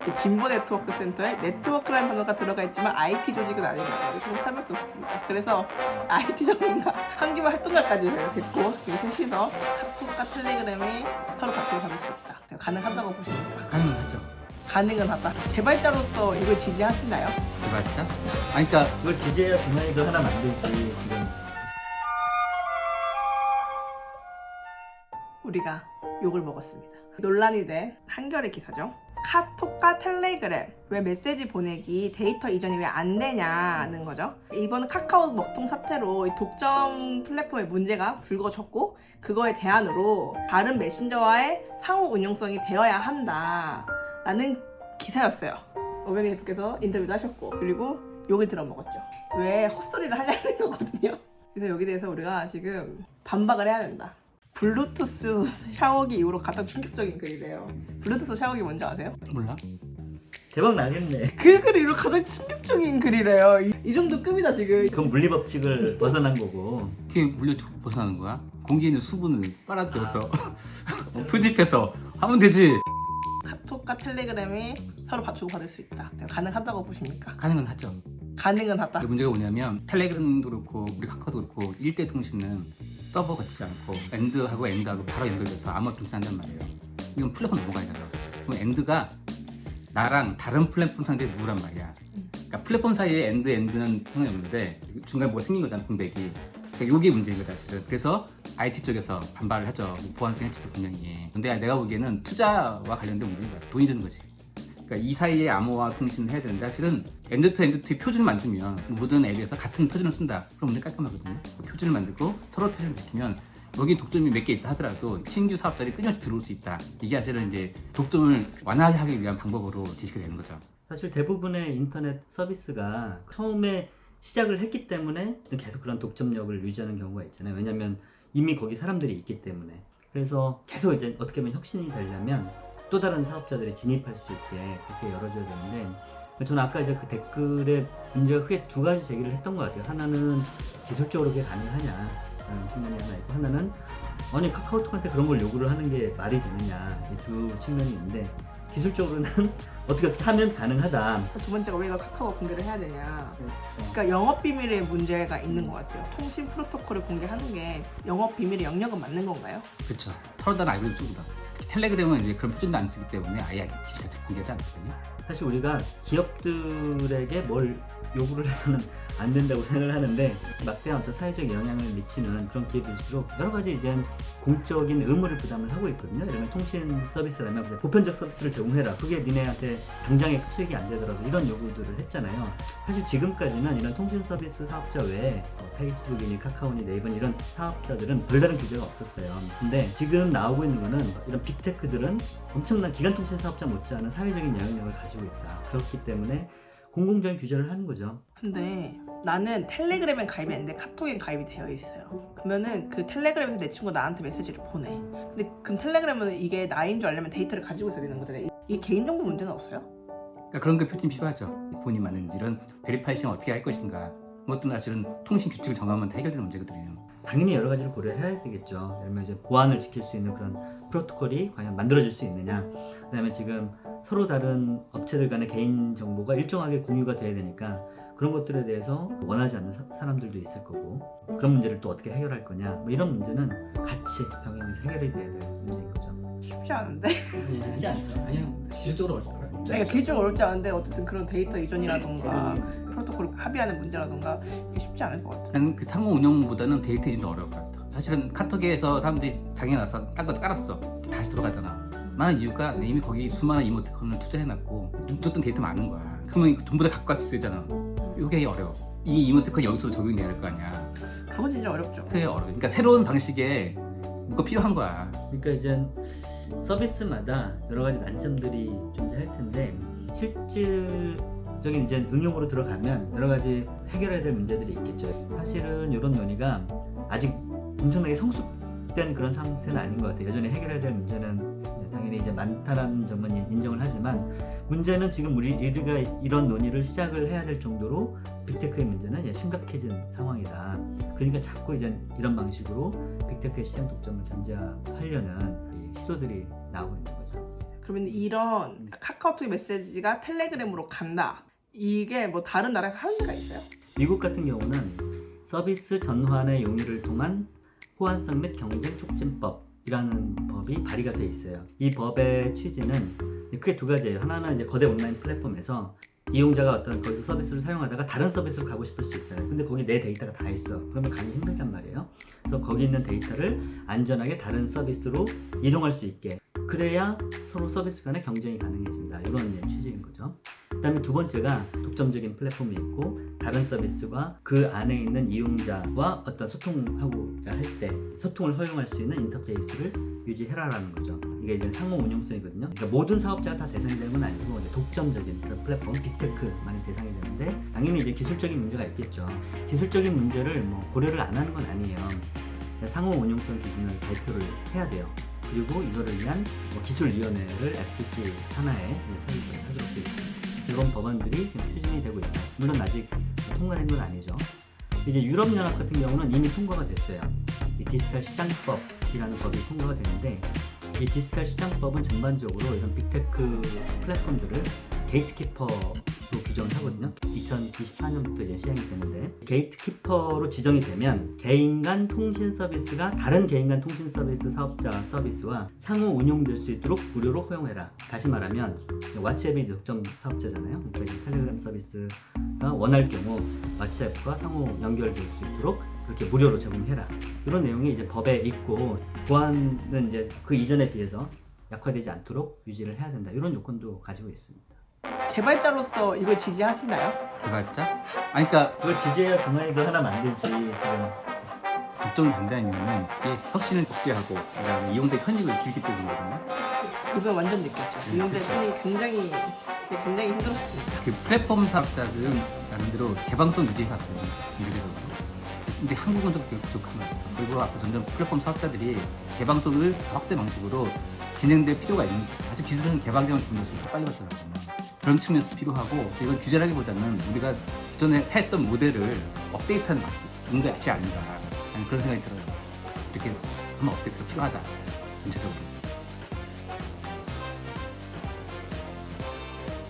그 진보 네트워크 센터에 네트워크라는 단어가 들어가 있지만 IT 조직은 아니라고 잘못하면 수 없습니다. 그래서 IT 전문가 한기만 활동가까지 됐고 이 셋이서 카톡과 텔레그램이 서로 같이 받을 수 있다. 가능하다고 보십니까? 가능하죠. 가능은 하다. 개발자로서 이걸 지지하시나요? 개발자? 아니 그러니까 그걸 지지해야 동아리도 하나 만들지 지금. 우리가 욕을 먹었습니다. 논란이 된 한겨레 기사죠. 카톡과 텔레그램 왜 메시지 보내기 데이터 이전이 왜 안 되냐는 거죠. 이번 카카오 먹통 사태로 이 독점 플랫폼의 문제가 불거졌고 그거에 대안으로 다른 메신저와의 상호 운용성이 되어야 한다라는 기사였어요. 오병희 대표께서 인터뷰도 하셨고 그리고 욕을 들어먹었죠. 왜 헛소리를 하냐는 거거든요. 그래서 여기 대해서 우리가 지금 반박을 해야 된다. 블루투스 샤워기 이후로 가장 충격적인 글이래요. 블루투스 샤워기 뭔지 아세요? 몰라? 대박 나겠네. 그 글 이후로 가장 충격적인 글이래요. 이 정도 급이다 지금. 그건 물리 법칙을 벗어난 거고. 그게 물려 벗어나는 거야? 공기에 있는 수분을 빨아들여서 표집해서 하면 되지. 카톡과 텔레그램이 서로 받치고 받을 수 있다. 가능하다고 보십니까? 가능은 하죠. 가능은 하다. 근데 문제가 뭐냐면 텔레그램도 그렇고 우리 카카오도 그렇고 일대 통신은 서버 거치지 않고 엔드하고 엔드하고 바로 연결돼서 암호화 통신한단 말이에요. 이건 플랫폼 넘어가야 되잖아. 그럼 엔드가 나랑 다른 플랫폼 상대에 누구란 말이야. 그러니까 플랫폼 사이에 엔드는 상관이 없는데 중간에 뭐가 생긴 거잖아, 공백이. 그러니까 이게 문제인 거다 사실은. 그래서 IT 쪽에서 반발을 하죠. 보안성 해치도 분명히. 근데 내가 보기에는 투자와 관련된 문제인 거야. 돈이 드는 거지. 그러니까 이 사이에 암호화 통신을 해야 되는데 사실은 엔드 투 표준을 만들면 모든 앱에서 같은 표준을 쓴다. 그럼 문제 깔끔하거든요. 그 표준을 만들고 서로 표준을 지키면 여기 독점이 몇 개 있다 하더라도 신규 사업자들이 끊임없이 들어올 수 있다. 이게 사실은 이제 독점을 완화하기 위한 방법으로 제시가 되는 거죠. 사실 대부분의 인터넷 서비스가 처음에 시작을 했기 때문에 계속 그런 독점력을 유지하는 경우가 있잖아요. 왜냐면 이미 거기 사람들이 있기 때문에. 그래서 계속 이제 어떻게 보면 혁신이 되려면 또 다른 사업자들이 진입할 수 있게 그렇게 열어줘야 되는데, 저는 아까 이제 그 댓글에 문제가 크게 두 가지 제기를 했던 것 같아요. 하나는 기술적으로 그게 가능하냐라는 측면이 하나 있고, 하나는 아니 카카오톡한테 그런 걸 요구를 하는 게 말이 되느냐, 이 두 측면이 있는데, 기술적으로는 어떻게 하면 가능하다. 두 번째가 왜 이걸 카카오 공개를 해야 되냐. 그렇죠. 그러니까 영업 비밀의 문제가 있는 것 같아요. 통신 프로토콜을 공개하는 게 영업 비밀의 영역은 맞는 건가요? 그렇죠. 서로 다른 알고리즘 쓰고다. 텔레그램은 이제 그런 표준도 안 쓰기 때문에 아예 기술 자체 공개하지 않거든요. 사실 우리가 기업들에게 뭘 요구를 해서는 안 된다고 생각을 하는데, 막대한 어떤 사회적 영향을 미치는 그런 기업일수록 여러 가지 이제 공적인 의무를 부담을 하고 있거든요. 예를 들면 통신 서비스라면 보편적 서비스를 제공해라. 그게 니네한테 당장에 수익이 안 되더라도 이런 요구들을 했잖아요. 사실 지금까지는 이런 통신 서비스 사업자 외에 페이스북이니 카카오니 네이버니 이런 사업자들은 별다른 규제가 없었어요. 근데 지금 나오고 있는 거는 이런 빅테크들은 엄청난 기간통신 사업자 못지않은 사회적인 영향력을 가지고 있다. 그렇기 때문에 공공적인 규제를 하는 거죠. 근데 나는 텔레그램엔 가입이 안 돼, 카톡엔 가입이 되어 있어요. 그러면은 그 텔레그램에서 내 친구가 나한테 메시지를 보내. 근데 그럼 텔레그램은 이게 나인 줄 알려면 데이터를 가지고 있어야 되는 거잖아요. 이게 개인정보 문제는 없어요? 그러니까 그런 게 표준 필요하죠. 본인 맞는지 이런 베리파이싱 어떻게 할 것인가. 그것도 사실은 통신 규칙을 정하면 다 해결되는 문제거든요. 당연히 여러 가지를 고려해야 되겠죠. 예를 들면 이제 보안을 지킬 수 있는 그런 프로토콜이 과연 만들어질 수 있느냐. 그다음에 지금 서로 다른 업체들 간의 개인 정보가 일정하게 공유가 돼야 되니까 그런 것들에 대해서 원하지 않는 사람들도 있을 거고, 그런 문제를 또 어떻게 해결할 거냐. 뭐 이런 문제는 같이 병행해서 해결이 돼야 될 문제인 거죠. 쉽지 않은데? 쉽지 않죠. 아니요. 기술적으로 어렵더라고요. 그러니까 기술적으로 어렵지 않은데 어쨌든 그런 데이터 이전이라던가 프로토콜 합의하는 문제라던가 이게 쉽지 않을 것 같아요. 나는 그 상호 운영보다는 데이터 이전도 어려울 것 같아. 사실은 카톡에서 사람들이 장애 나서 딴 거 깔았어. 다시 들어가잖아. 많은 이유가 이미 거기 수많은 이모티콘을 투자해놨고 줬던 데이터 많은 거야. 그러면 전부 다 갖고 갈수 있잖아. 이게 어려워. 이 이모티콘 여기서 적용이 돼야 될 거 아니야. 그거 진짜 어렵죠. 그게 어려워. 그러니까 새로운 방식의 뭐가 필요한 거야. 그러니까 이제 서비스마다 여러 가지 난점들이 존재할 텐데, 실질적인 이제 응용으로 들어가면 여러 가지 해결해야 될 문제들이 있겠죠. 사실은 이런 논의가 아직 엄청나게 성숙된 그런 상태는 아닌 것 같아요. 여전히 해결해야 될 문제는 당연히 이제 많다라는 점은 인정을 하지만, 문제는 지금 우리가 이런 논의를 시작을 해야 될 정도로 빅테크의 문제는 이제 심각해진 상황이다. 그러니까 자꾸 이제 이런 방식으로 빅테크의 시장 독점을 견제하려는 시도들이 나오고 있는 거죠. 그러면 이런 카카오톡 메시지가 텔레그램으로 간다. 이게 뭐 다른 나라에서 하는 데가 있어요? 미국 같은 경우는 서비스 전환의 용의를 통한 호환성 및 경쟁 촉진법이라는 법이 발의가 되어 있어요. 이 법의 취지는 크게 두 가지예요. 하나는 이제 거대 온라인 플랫폼에서 이용자가 어떤 거기서 서비스를 사용하다가 다른 서비스로 가고 싶을 수 있잖아요. 근데 거기 내 데이터가 다 있어. 그러면 가기 힘들단 말이에요. 그래서 거기 있는 데이터를 안전하게 다른 서비스로 이동할 수 있게, 그래야 서로 서비스 간의 경쟁이 가능해진다. 이런 취지인 거죠. 그 다음에 두 번째가 독점적인 플랫폼이 있고 다른 서비스와 그 안에 있는 이용자와 어떤 소통하고자 할 때 소통을 허용할 수 있는 인터페이스를 유지해라라는 거죠. 이게 이제 상호 운용성이거든요. 그러니까 모든 사업자가 다 대상이 되는 건 아니고 이제 독점적인 그런 플랫폼, 빅테크만이 대상이 되는데 당연히 이제 기술적인 문제가 있겠죠. 기술적인 문제를 뭐 고려를 안 하는 건 아니에요. 상호 운용성 기준을 발표를 해야 돼요. 그리고 이거를 위한 기술위원회를 FTC 산하에 설립을 하도록 되어 있습니다. 이런 법안들이 지금 추진이 되고 있다. 물론 아직 통과된 건 아니죠. 이제 유럽연합 같은 경우는 이미 통과가 됐어요. 이 디지털 시장법이라는 법이 통과가 되는데, 이 디지털 시장법은 전반적으로 이런 빅테크 플랫폼들을 게이트키퍼로 규정을 하거든요. 2024년부터 이제 시행이 되는데, 게이트키퍼로 지정이 되면 개인 간 통신 서비스가 다른 개인 간 통신 서비스 사업자 서비스와 상호 운용될 수 있도록 무료로 허용해라. 다시 말하면 왓츠앱이 독점 사업자잖아요. 그러니까 이 텔레그램 서비스가 원할 경우 왓츠앱과 상호 연결될 수 있도록 그렇게 무료로 제공해라. 이런 내용이 이제 법에 있고, 보안은 이제 그 이전에 비해서 약화되지 않도록 유지를 해야 된다. 이런 요건도 가지고 있습니다. 개발자로서 이걸 지지하시나요? 개발자? 아니 그러니까 그걸 지지해야 동아리도 하나 만들지 지금. 독점을 반대하는 이유는 이게 혁신을 억제하고 그다음에 이용자 편익을 줄이기 때문이거든요. 그건 완전 느꼈죠. 이용자의 편이 굉장히 힘들었습니다. 그 플랫폼 사업자들은 나름대로 개방성 유지해왔거든요. 미국에서도. 근데 한국은 좀 그게 부족한 것 같아요. 그리고 앞으로 점점 플랫폼 사업자들이 개방성을 확대 방식으로 진행될 필요가 있는, 사실 기술은 개방되면 좀 더 빨리 발전하거든요. 그런 측면에서 필요하고, 이건 규제라기보다는 우리가 기존에 했던 모델을 업데이트하는 것이 아닌가, 그런 생각이 들어요. 이렇게 한번 업데이트가 필요하다, 전체적으로.